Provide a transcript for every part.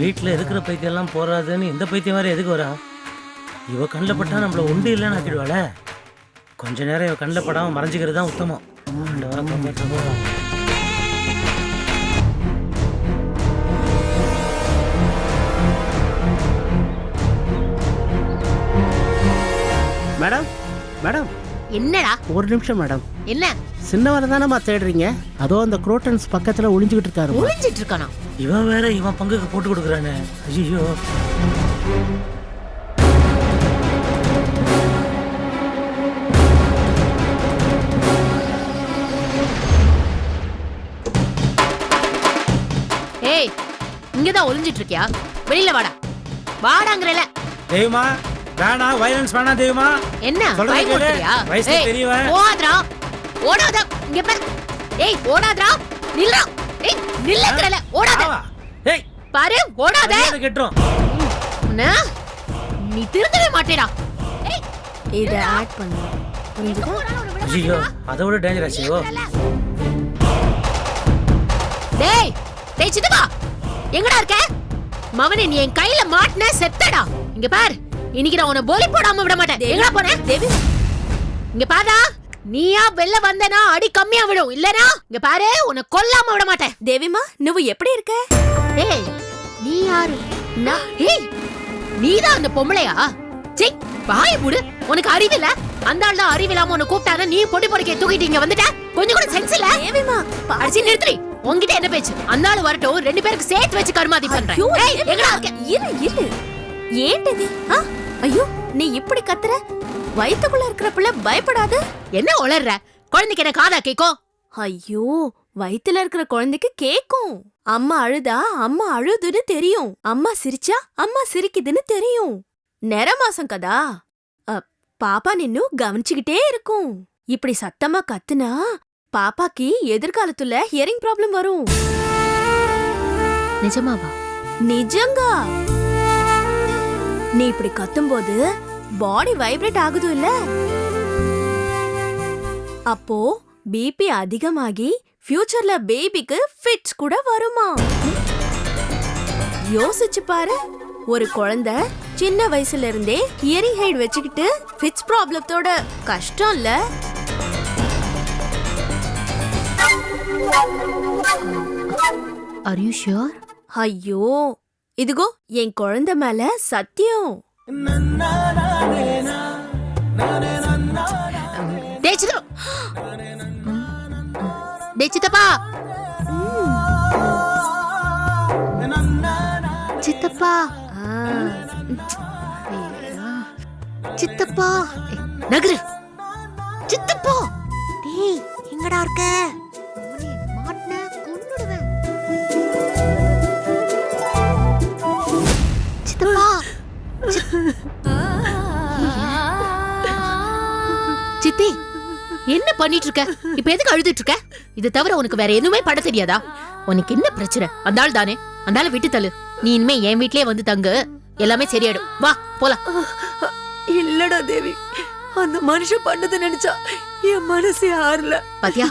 வீட்டில் இருக்கிற பைத்தியெல்லாம் போறாதுன்னு இந்த பைத்தியம் வேற எதுக்கு வரா? இவ கண்ணில் பட்டா நம்மள உண்டு இல்லைன்னு ஆக்கிடுவாள. கொஞ்ச நேரம் இவ கண்ணில் படாமல் மறைஞ்சிக்கிறது தான் உத்தமம். மேடம் மேடம் என்னடா? ஒரு நிமிஷம் மேடம். என்ன? சின்னவரை தானம்மா தேடுறீங்க? அதோ அந்த குரோட்டன்ஸ் பக்கத்துல ஒளிஞ்சுக்கிட்டு இருக்காரு. ஒளிஞ்சிட்டு இருக்கானா? இவன் வேற இவன் பங்குக்கு போட்டு கொடுக்குறானே. ஐயோ, ஏய், இங்கதான் ஒளிஞ்சிட்டு இருக்கியா? வெளியில வாடா. வாடாங்கறல. தெய்வமா வேணா, வயலன்ஸ் வேணா தெய்வமா. என்ன பயப்படுறியா? வயசு தெரியவா? ஓடாதடா. ஓடாத. இங்க பாரு. ஏய், ஓடாதடா. நில்றா. ஏய், நில்லங்கறல. ஓடாத. ஏய், பாரு, ஓடாத. என்ன கேட்றோம்? நீ திருந்தவே மாட்டேடா. ஏய், இத ஆட் பண்ணு. புரிஞ்சுதா? ஐயோ, அதோட டேஞ்சர் ஆச்சுயோ. டேய், டேய் சித்தப்பா. எங்கடா இருக்க? மவனே, நீ என் கையில மாட்ன செத்தடா. இங்க பாரு. இன்னைக்கு நான் உன்னை போலி போடாம விட மாட்டேன். எங்கடா போன? தேவி, இங்க பாரா. நீயா வெளில வந்தனா அடி கம்மியா விடும். இல்லனா இங்க பாரு, உன்னை கொல்லாம விட மாட்டேன். தேவிமா, నువ్వు எப்படி இருக்க? ஏய், நீ யாரு? ஏய், நீதான் அந்த பொம்பளையா? சீ, வாயை மூடு. உனக்கு அறிவில்ல? அந்த ஆள் தான் அறிவில்லாம உன்னை கூப்பிட்டானா நீ பொடி பொடிக்க தூக்கிட்டு இங்க வந்துட்ட. கொஞ்சம் கூட சென்ஸ் இல்ல. தேவிமா, அடிச்சு நிறுத்துறீ. உன்கிட்ட என்ன பேச்சு? அந்த ஆள் வரட்டும், ரெண்டு பேருக்கு சேர்த்து வச்சு கருமாதி பண்றேன். ஏய், எங்கடா இருக்க? இரு. ఏంటిది? ஐயோ, நீ இப்படி கத்துற? வயித்துக்குள்ள இருக்கிற பிள்ளை பயப்படாது? என்ன உளர்ற? குழந்தைக்கு என்ன காதா கேக்கும்? ஐயோ, வயித்துல இருக்கிற குழந்தைக்கு கேக்கும். அம்மா அழுதா அம்மா அழுதுன்னு தெரியும். அம்மா சிரிச்சா அம்மா சிரிக்குதுன்னு தெரியும். నెర మాసం కదా, பாப்பா நின்னு கவனிச்சுக்கிட்டே இருக்கும். இப்படி சத்தமா கத்துனா பாப்பாக்கு எதிர்காலத்துல ஹியரிங் ப்ராப்ளம் வரும். நிஜமாவா? நிஜங்கா. நீ இப்படி கத்தும்போது பாடி வைப்ரேட் ஆகுது இல்ல, அப்போ பிபி அதிகமாகி ஃபியூச்சர்ல பேபிக்கு ஃபிட்ஸ் கூட வருமா? யோசிச்சு பாரு. ஒரு குழந்தை சின்ன வயசுல இருந்தே ஹியரிங் ஹைட் வச்சுக்கிட்டு ஃபிட்ஸ் ப்ராப்ளத்தோட கஷ்டம் இல்ல? Are you sure? ஐயோ, இதுகோ என் குழந்தை மேல சத்தியம். சித்தப்பா, சித்தப்பா, சித்தப்பா, நகரு. சித்தப்பா, டேய், எங்கடா இருக்க? மாட்ன கொன்னுடுவேன். சித்தப்பா, சித்தி, என்ன பண்ணிட்டு இருக்க? இப்ப எதுக்கு அழுதுட்டு இருக்க? இது தவிர உனக்கு வேற எதுவுமே பட தெரியாதா? உனக்கு என்ன பிரச்சனை? அந்த ஆள் தானே, அந்த ஆளை விட்டு தள்ளு. நீ இனிமே என் வீட்லயே வந்து தங்கு, எல்லாமே சரியாயிடும். வா போலாம். இல்லடா தேவி, அந்த மனுஷன் பண்ணது நினைச்சா என் மனசே ஆறல. பாத்தியா,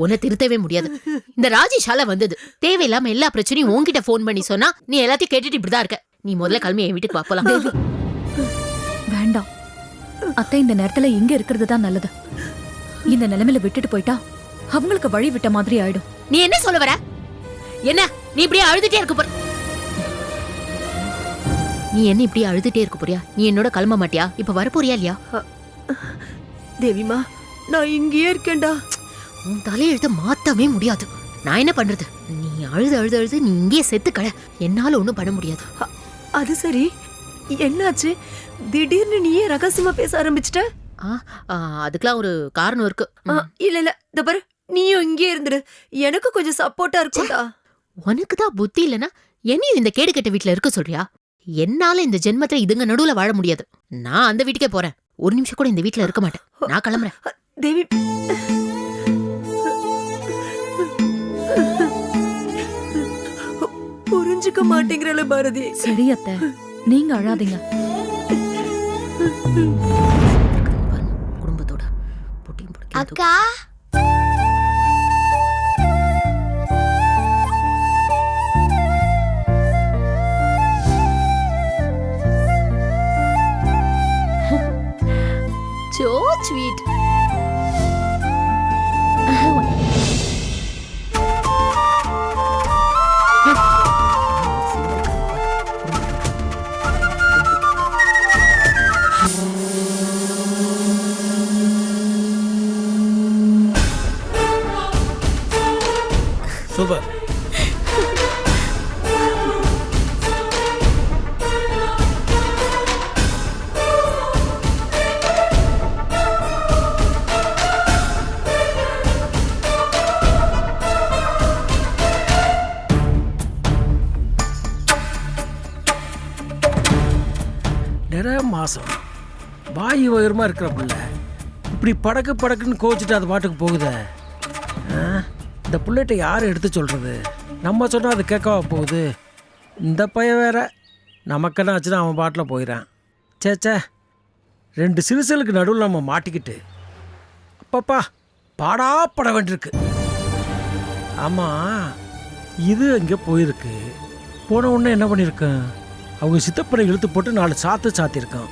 உன்னை திருத்தவே முடியாது. இந்த ராஜேஷால வந்தது. தேவையில்லாம எல்லா பிரச்சனையும் உன்கிட்ட போன் பண்ணி சொன்னா நீ எல்லாத்தையும் கேட்டுட்டு இப்படிதான் இருக்க. நீ முதல்ல கிளம்பி என் வீட்டுக்கு வா போலாம். வேண்டாம் அத்தை, இந்த நேரத்துல இங்க இருக்கிறது தான் நல்லது. இந்த நிலைமையில விட்டுட்டு போயிட்டா அவங்களுக்கு வழி விட்ட மாதிரி ஆயிடும். நீ என்ன சொல்ல வர? என்ன நீ இப்படியே அழுதுட்டே இருக்க போற? நீ என்ன இப்படியே அழுதுட்டே இருக்க போறியா? நீ என்னோட கிளம்ப மாட்டியா? இப்ப வரப்போறியா இல்லையா? தேவிமா, நான் இங்கேயே இருக்கேன்டா. உன் தலையெழுத்த மாத்தவே முடியாது. நான் என்ன பண்றது? நீ அழுது அழுது அழுது நீ இங்கேயே செத்து கட. என்னால ஒண்ணும் பண்ண முடியாது. அது சரி, என்னாச்சு? திடீர்னு நீயே ரகசியமா பேச ஆரம்பிச்சிட்ட? அதுக்கெல்லாம் ஒரு காரணம் இருக்கு. இல்ல, இந்த பாரு, நீயும் இங்கே இருந்துடு. எனக்கு கொஞ்சம் சப்போர்ட்டா இருக்கும்டா. உனக்குதான் புத்தி இல்லனா என்னையும் இந்த கேடு கெட்ட வீட்டுல இருக்க சொல்றியா? என்னால இந்த ஜென்மத்துல இதுங்க நடுவுல வாழ முடியாது. நான் அந்த வீட்டுக்கே போறேன். ஒரு நிமிஷம் கூட இந்த வீட்டுல இருக்க மாட்டேன். நான் கிளம்புறேன். தேவி, புரிஞ்சுக்க மாட்டேங்கிறல பாரதி. சரி அத்தை, நீங்க அழாதீங்க. குடும்பத்தோட அக்கா, சூப்பர். நிறைய மாசம் வாயு உயரமா இருக்கிற பிள்ளை இப்படி படக்குன்னு கோச்சிட்டு அது பாட்டுக்கு போகுதே. இந்த பிள்ளைகிட்ட யார் எடுத்து சொல்கிறது? நம்ம சொன்னால் அது கேட்கவா போகுது? இந்த பையன் வேற நமக்கெல்லாம் ஆச்சுன்னா அவன் பாட்டில் போயிடான். சேச்சே, 2 சிறுசலுக்கு நடுவில் நம்ம மாட்டிக்கிட்டு அப்பப்பா பாடாப்பட வேண்டியிருக்கு. ஆமாம், இது அங்கே போயிருக்கு. போன உடனே என்ன பண்ணியிருக்கேன்? அவங்க சித்தப்பனை இழுத்து போட்டு 4 சாத்தியிருக்கான்.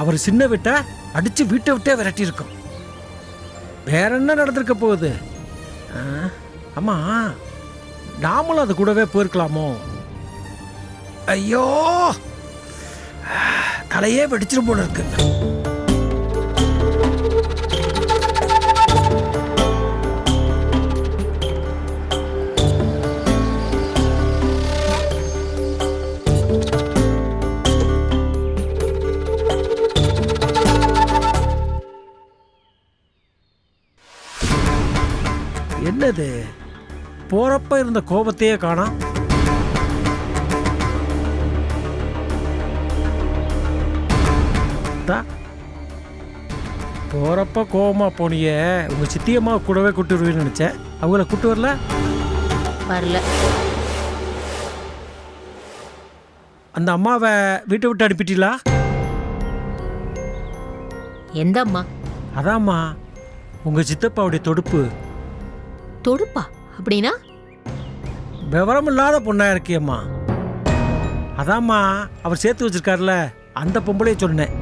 அவர் சின்ன விட்டை அடித்து வீட்டை விட்டே விரட்டியிருக்கோம். வேற என்ன நடந்திருக்க போகுது? ஆமா, நாமளும் அது கூடவே போயிருக்கலாமோ? ஐயோ, தலையே வெடிச்சிரும் போல இருக்கு. என்னது, போறப்ப இருந்த கோபத்தையே காணோம். போறப்ப கோபமா போனியே, உங்க சித்தியம்மா கூடவே கூட்டு வருவீன்னு நினைச்சேன். அவங்கள கூட்டு வரல? வரல. அந்த அம்மாவை வீட்டை விட்டு அனுப்பிட்டீங்களா? எந்த அம்மா? அதாம்மா, உங்க சித்தப்பாவுடைய தொடுப்பு. தொடுப்பா? அப்படின்னா? விவரம் இல்லாத பொண்ணா இருக்கியம்மா. அதாம்மா, அவர் சேர்த்து வச்சிருக்காருல, அந்த பொம்பளைய சொன்னேன்.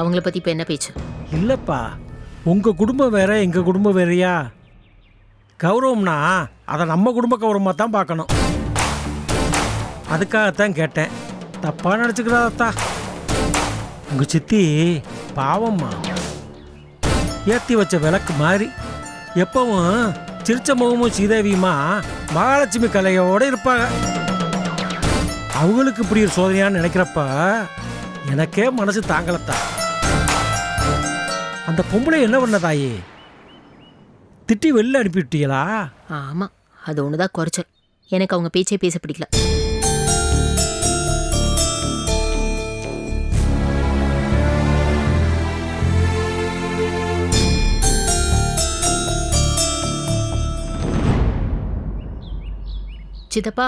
அவங்கள பத்தி இப்ப என்ன பேச்சு? இல்லப்பா, உங்க குடும்பம் வேற எங்க குடும்பம் வேறையா? கௌரவம்னா அதை நம்ம குடும்ப கௌரவமாக தான் பார்க்கணும். அதுக்காகத்தான் கேட்டேன். தப்பா நினச்சிக்கிறாதா? உங்க சித்தி பாவம்மா, ஏற்றி வச்ச விளக்கு மாதிரி எப்பவும் சிரிச்ச முகமும் சீதேவியுமா மகாலட்சுமி கலையோடு இருப்பாங்க. அவங்களுக்கு இப்படி ஒரு சோதனையான்னு நினைக்கிறப்ப எனக்கே மனசு தாங்கலத்தா. அந்த பொம்பளை என்ன பண்ணதாயே? திட்டி வெளில அனுப்பிவிட்டீங்களா? ஆமா, அது ஒண்ணுதான் குறைச்சல். எனக்கு அவங்க பேச்சே பேச பிடிக்கல. சித்தப்பா.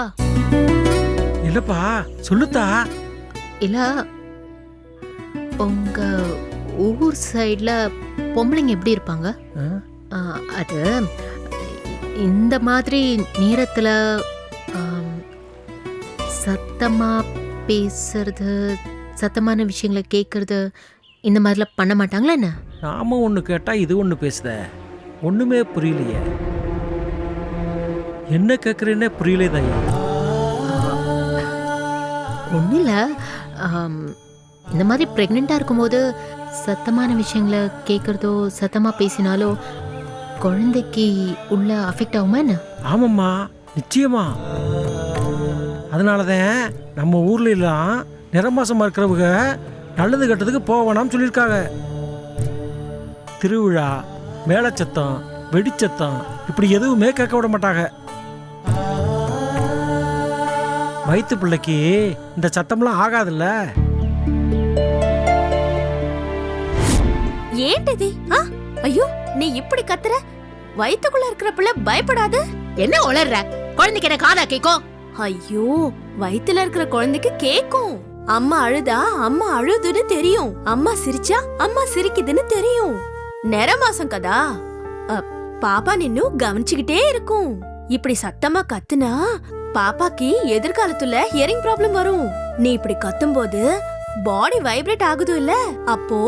இல்லப்பா, சொல்லுத்தா. இல்ல, உங்க ஊர் சைட்ல பொம்பளைங்க எப்படி இருப்பாங்க? அது இந்த மாதிரி நேரத்துல சத்தமா பேசுறது, சத்தமான விஷயங்களை கேட்கறது, இந்த மாதிரிலாம் பண்ண மாட்டாங்களா என்ன? நாம ஒன்று கேட்டால் இது ஒன்று பேசுத. ஒன்றுமே புரியலையே. என்ன கேட்குறேன்னே புரியலே தான். ஒன்றும் இல்லை, இந்த மாதிரி ப்ரெக்னெண்ட்டாக இருக்கும்போது சத்தமான விஷயங்களை கேட்குறதோ சத்தமாக பேசினாலோ குழந்தைக்கு உள்ள அஃபெக்ட் ஆகுமா என்ன? ஆமாம்மா, நிச்சயமா. அதனால தான் நம்ம ஊர்ல எல்லாம் நிறமாசமாக இருக்கிறவங்க நல்லது கெட்டதுக்கு போவேனான்னு சொல்லியிருக்காங்க. திருவிழா, மேளச்சத்தம், வெடிச்சத்தம் இப்படி எதுவுமே கேட்க விட மாட்டாங்க. வயிற்று பிள்ளைக்கு இந்த சத்தம்லாம் ஆகாதுல்ல. ஏன்டதி? ஐயோ, நீ இப்படி கத்துற? வயித்துக்குள்ள இருக்கிற பிள்ளை பயப்படாது? என்ன உளர்ற? குழந்தைக்கு என்ன காதா கேக்கும்? ஐயோ, வயித்துல இருக்கிற குழந்தைக்கு கேக்கும். அம்மா அழுதா அம்மா அழுதுன்னு தெரியும், அம்மா சிரிச்சா அம்மா சிரிக்குதுன்னு தெரியும். நிற மாசம் கதா, பாப்பா நின்னு கவனிச்சுக்கிட்டே இருக்கும். இப்படி சத்தமா கத்துனா பாப்பாக்கு எதிர்காலத்துல ஹியரிங் ப்ராப்ளம் வரும். நீ இப்படி கத்தும்போது பாடி வைப்ரேட் ஆகுது இல்ல, அப்போ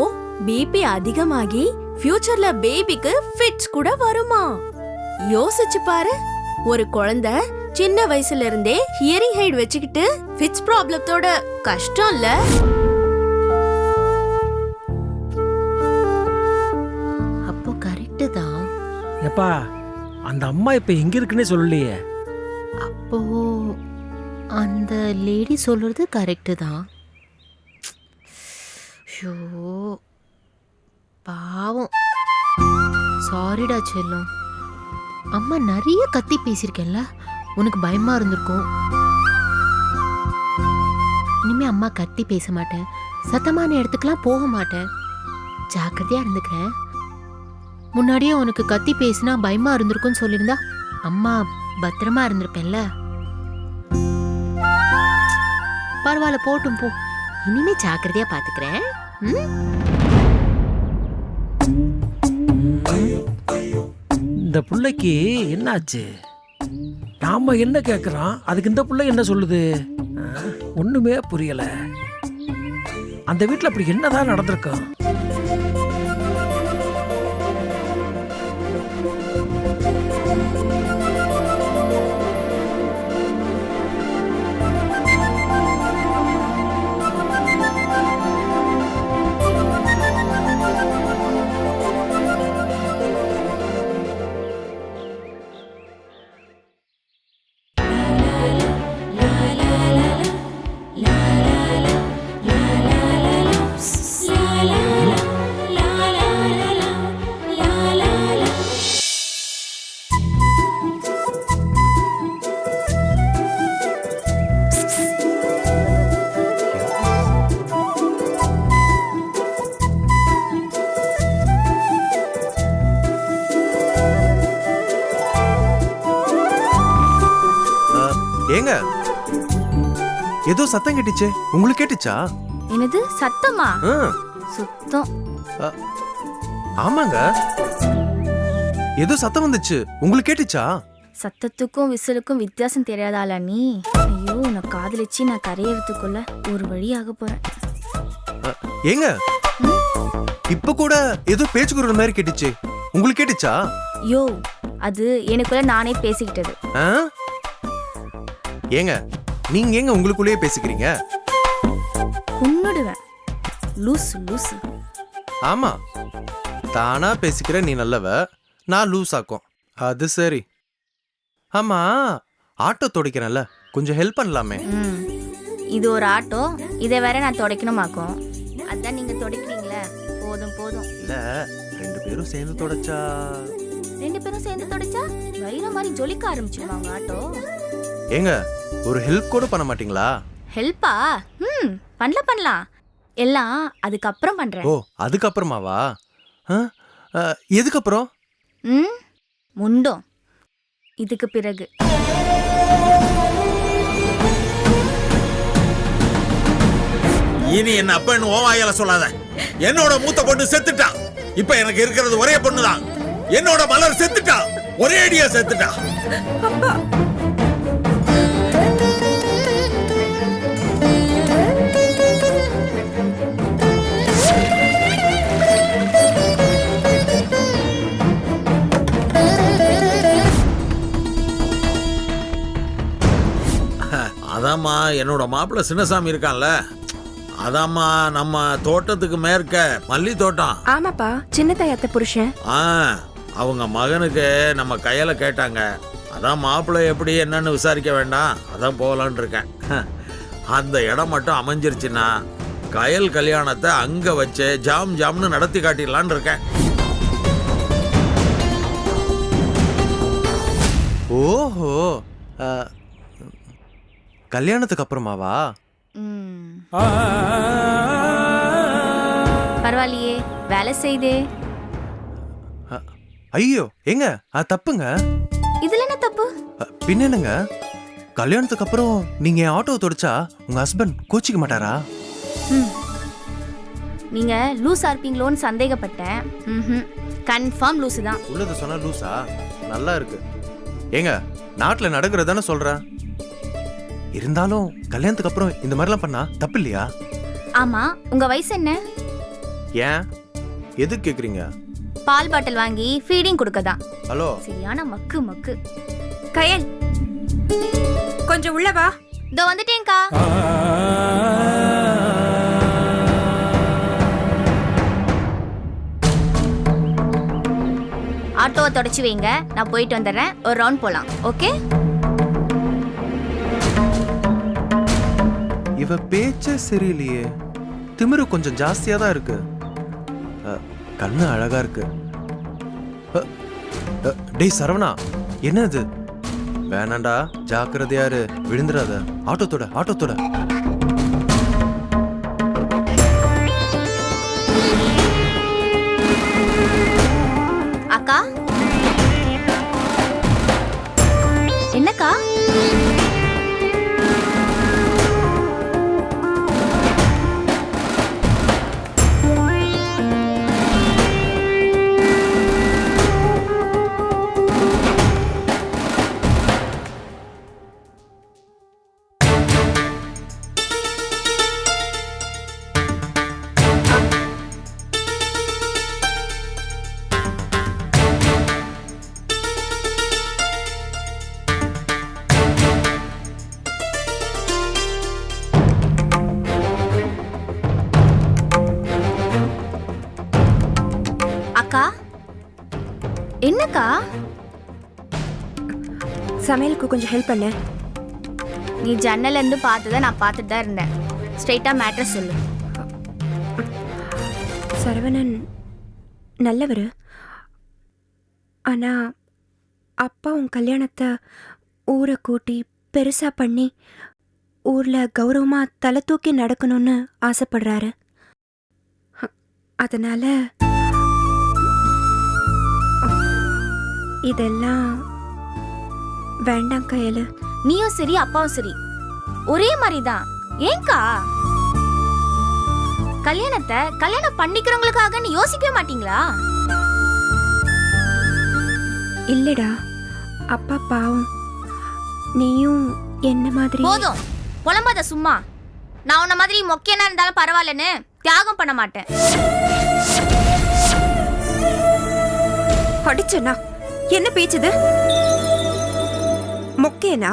பிபி அதிகமாகி ஃபியூச்சர்ல பேபிக்கு ஃபிட்ஸ் கூட வருமா? யோசிச்சு பாரு, ஒரு குழந்தை சின்ன வயசுல இருந்தே ஹியரிங் ஹைட் வச்சுக்கிட்டு ஃபிட்ஸ் ப்ராப்ளத்தோட கஷ்டம் இல்ல? அப்போ கரெக்ட் தான். இல்லப்பா, அந்த அம்மா இப்ப எங்க இருக்குன்னே சொல்லலையே. அப்போ அந்த லேடி சொல்றது கரெக்டு தான். ஷோ பாவம். சாரிடா செல்லம். அம்மா நிறைய கத்தி பேசியிருக்கேன்ல, உனக்கு பயமா இருந்திருக்கும். இனிமே அம்மா கத்தி பேச மாட்டேன், சத்தமான இடத்துக்குலாம் போக மாட்டேன், ஜாக்கிரதையா இருந்துக்கிறேன். முன்னாடியே உனக்கு கத்தி பேசினா பயமா இருந்திருக்கும்னு சொல்லியிருந்தா அம்மா பத்திரமா இருந்திருப்பேன்ல. பரவாயில்ல, போட்டும் போ. இனிமே ஜாக்கிரதையா பாத்துக்கிறேன். இந்த பிள்ளைக்கு என்னாச்சு? நாம என்ன கேட்குறோம், அதுக்கு இந்த பிள்ளை என்ன சொல்லுது? ஒண்ணுமே புரியல. அந்த வீட்டில் அப்படி என்னதான் நடந்திருக்கும்? ஏங்க, ஏதோ சத்தம் கேட்டுச்சே, உங்களுக்கு கேட்டுச்சா? என்னது சத்தமா? ஆ, சுத்தம். ஆமாங்க, ஏதோ சத்தம் வந்துச்சு, உங்களுக்கு கேட்டுச்சா? சத்தத்துக்கும் விசிலுக்கும் வித்தியாசம் தெரியாதால நீ? ஐயோ, உன்னை காதலிச்சு நான் கரையறதுக்குள்ள ஒரு வழியாக போறேன். ஏங்க, இப்ப கூட ஏதோ பேச்சு குரல் மாதிரி கேட்டுச்சு, உங்களுக்கு கேட்டுச்சா? யோ, அது எனக்குள்ள நானே பேசிக்கிட்டது. ஆ? ஏங்க, நீங்க ஏங்க உங்களுக்குள்ளேயே பேசிக்கிறீங்க? உன்னுடுவேன் லூசு லூசு. ஆமா, தானா பேசிக்கிற நீ நல்லவ, நான் லூஸ் ஆக்கும். அது சரி. ஆமா, ஆட்டோ துடைக்கிறேன்ல, கொஞ்சம் ஹெல்ப் பண்ணலாமே? இது ஒரு ஆட்டோ, இதை வேற நான் துடைக்கணுமாக்கும். அதான் நீங்க துடைக்கிறீங்களே, போதும் போதும். இல்ல, 2 பேரும் சேர்ந்து துடைச்சா? 2 பேரும் சேர்ந்து துடைச்சா வைர மாதிரி ஜொலிக்க ஆரம்பிச்சிருவாங்க ஆட்டோ. ஏங்க, ஒரு ஹெல்ப் கூட பண்ண மாட்டீங்களா? ஹெல்ப்பா? பண்ணலாம். எல்லாம் அதுக்கப்புறம் பண்றேன். ஓ, அதுக்கப்புறமாவா? எதுக்கப்புறம்? முண்டும் இதுக்கு பிறகு. இனி என்ன அப்பன்னு ஓவாயால சொல்லாத. என்னோட மூத்த பொண்ணு செத்துட்டா. இப்ப எனக்கு இருக்கிறது ஒரே பொண்ணுதான். என்னோட மலர் செத்துட்டா, ஒரே அடியா செத்துட்டா. அதாம்மா, என்னோட மாப்பிள்ள சின்னசாமி இருக்கான்ல, அதாம்மா நம்ம தோட்டத்துக்கு மேற்க மல்லி தோட்டம். ஆமாப்பா, சின்ன தாயத்த புருஷன். அவங்க மகனுக்கு நம்ம கையில கேட்டாங்க. அதான் மாப்பிள்ளை எப்படி என்னன்னு விசாரிக்க வேண்டாம், அதான் போகலான் இருக்கேன். அந்த இடம் மட்டும் அமைஞ்சிருச்சுன்னா கயல் கல்யாணத்தை அங்க வச்சு ஜாம் ஜாம்னு நடத்தி காட்டிடலான் இருக்கேன். ஓஹோ, கல்யாணத்துக்கு அப்புறமாவா? பரவாயில்லையே, வேலை செய்தே. ஐயோ, எங்க அது தப்புங்க. இதுல என்ன தப்பு? பின்ன என்னங்க, கல்யாணத்துக்கு அப்புறம் நீங்க ஆட்டோ துடைச்சா உங்க ஹஸ்பண்ட் கோச்சிக்க மாட்டாரா? நீங்க லூஸா இருப்பீங்களோன்னு சந்தேகப்பட்டேன். கன்ஃபார்ம் லூசு தான். உள்ளத சொன்னா லூசா? நல்லா இருக்கு. ஏங்க, நாட்டுல நடக்கிறதானே சொல்றேன். இருந்தாலும் கல்யாணத்துக்கு அப்புறம் இந்த மாதிரிலாம் பண்ணா தப்பு இல்லையா? ஆமா, உங்க வயசு என்ன? ஏன் எதுக்கு கேக்குறீங்க? பால் பாட்டில் வாங்கி ஃபீடிங் கொடுக்கதான். ஹலோ, சரியான மக்கு மக்கு. கயல், கொஞ்சம் உள்ள வா. இதோ வந்துட்டேன்க்கா. ஆட்டோவை தொடச்சி வைங்க, நான் போயிட்டு வந்துடுறேன். ஒரு ரவுண்ட் போலாம். ஓகே? இவ பேச்சே சரியில்லையே, திமிரு கொஞ்சம் ஜாஸ்தியா தான் இருக்கு. கண்ணு அழகா இருக்கு. டேய் சரவணா, என்னது? வேணாண்டா, ஜாக்கிரதையாரு, விழுந்துடாத. ஆட்டோத்தோட ஆட்டோத்தோட. அக்கா, என்னக்கா? அக்கா, என்னக்கா? சமையலுக்கு கொஞ்சம் ஹெல்ப் பண்ண. நீ ஜன்னல்ல இருந்து பார்த்ததை நான் பார்த்துட்டு தான் இருந்தேன். ஸ்ட்ரைட்டா மேட்டர் சொல்லு. சரவணன் நல்லவர். ஆனா அப்பா உன் கல்யாணத்தை ஊரை கூட்டி பெருசா பண்ணி ஊர்ல கௌரவமா தலை தூக்கி நடக்கணும்னு ஆசைப்படுறாரு. அதனால இதெல்லாம் வேண்டாம் கையலு. நீயும் சரி அப்பாவும் சரி ஒரே மாதிரி தான். ஏங்கா கல்யாணம் பண்ணிக்கிறவங்களுக்காக யோசிக்கவே மாட்டீங்களா? இல்லடா, அப்பா பாவம். நீயும் என்ன மாதிரி. போதும் புலம்பாத சும்மா. நான் உன்ன மாதிரி மொக்கையனா இருந்தாலும் பரவாயில்லன்னு தியாகம் பண்ண மாட்டேன். அடிச்சனா என்ன பேச்சுது? மொக்கேனா?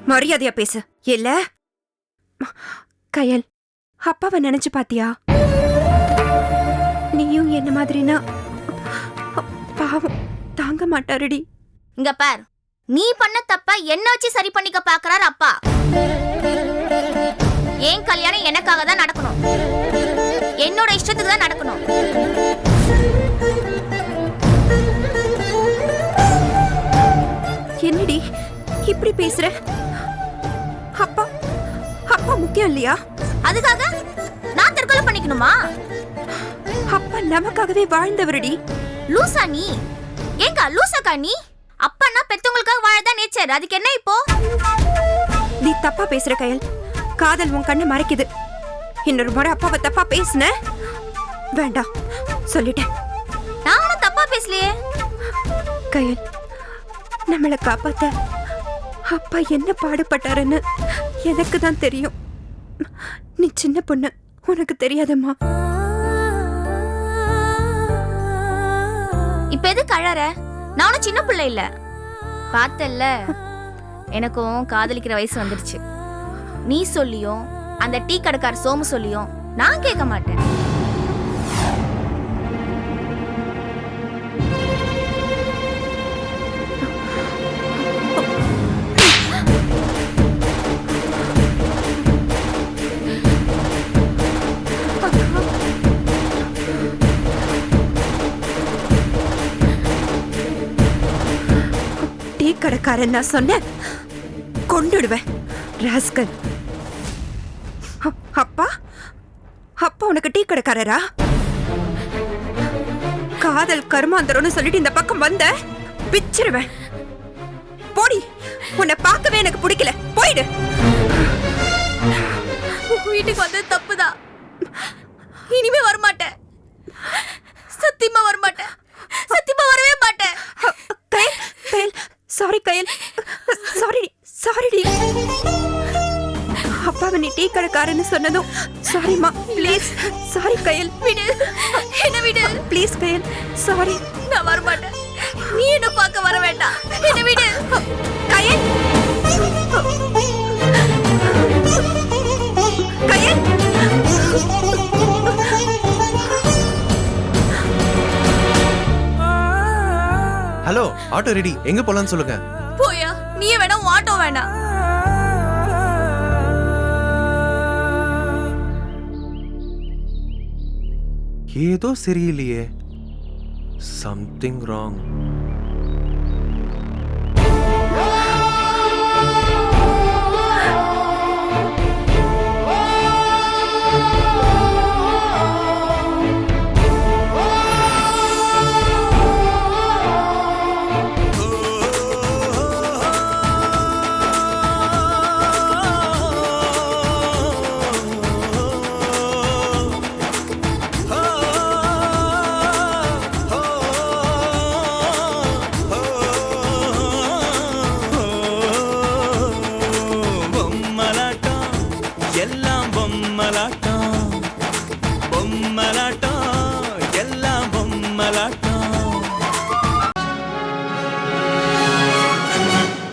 மரியாதையா பேசு. இல்ல கயல், அப்பாவை நினைச்சு பாத்தியா? நீயும் என்ன மாதிரினா பாவம் தாங்க மாட்டாருடி. இங்க பார், நீ பண்ண தப்ப என்ன வச்சு சரி பண்ணிக்க பாக்குறாரு அப்பா. என் கல்யாணம் எனக்காக தான் நடக்கணும், என்னோட இஷ்டத்துக்கு தான் நடக்கணும். என்னடி இப்படி பேசுற? அப்பா அப்பா முக்கியம் இல்லையா? அதுக்காக நான் தற்கொலை பண்ணிக்கணுமா? அப்பா நமக்காகவே வாழ்ந்தவரடி. லூசா நீ? ஏங்கா லூசாக்கா நீ? அப்பா பெத்தவங்களுக்காக வாழதான் நேச்சர். அதுக்கு என்ன இப்போ? நீ தப்பா பேசுற கயல். காதல் உன் கண்ணை மறைக்குது. இன்னொரு முறை அப்பாவை தப்பா பேசுன வேண்டாம் சொல்லிட்டேன். நான் ஒன்னும் தப்பா பேசலையே கயல். நம்மளை காப்பாத்த அப்பா என்ன பாடுபட்டாருன்னு எனக்கு தான் தெரியும். நீ சின்ன பொண்ணு, உனக்கு தெரியாதம்மா. இப்ப எது கழற? நானும் சின்ன பிள்ளை இல்ல. பார்த்தல்ல, எனக்கும் காதலிக்கிற வயசு வந்துருச்சு. நீ சொல்லியும் அந்த டீ கடைக்கார சோமு சொல்லியும் நான் கேட்க மாட்டேன். டீ கடைக்காரன் நான் சொன்னேன், கொண்டுடுவேன் ராஸ்கல். அப்பா அப்பா உனக்கு டீ கடைக்காரரா? காதல் கருமாந்தரம்னு சொல்லிட்டு இந்த பக்கம் வந்த பிச்சிருவேன். போடி, உன்னை பார்க்கவே எனக்கு பிடிக்கல. போயிடு. வீட்டுக்கு வந்தது தப்புதான். இனிமே வரமாட்டேன். சத்தியமா வரமாட்டேன். சத்தியமா வரவே மாட்டேன். கயல், கயல், சாரி கயல், சாரி சாரிடி. அப்பாவை நீ டீ கடைக்காரன்னு சொன்னதும் சாரிம்மா, ப்ளீஸ். சாரி கயல், விடு, என்ன விடு ப்ளீஸ் கயல், சாரி. நான் வரமாட்டேன். நீ என்ன பார்க்க வர வேண்டாம். என்ன விடு கயல். கயல், ஹலோ ஆட்டோ ரெடி, எங்க போலான்னு சொல்லுங்க. போயா நீயே வேணா ஆட்டோ வேணாம். ஏதோ சரியில்லையே, சம்திங் ராங்.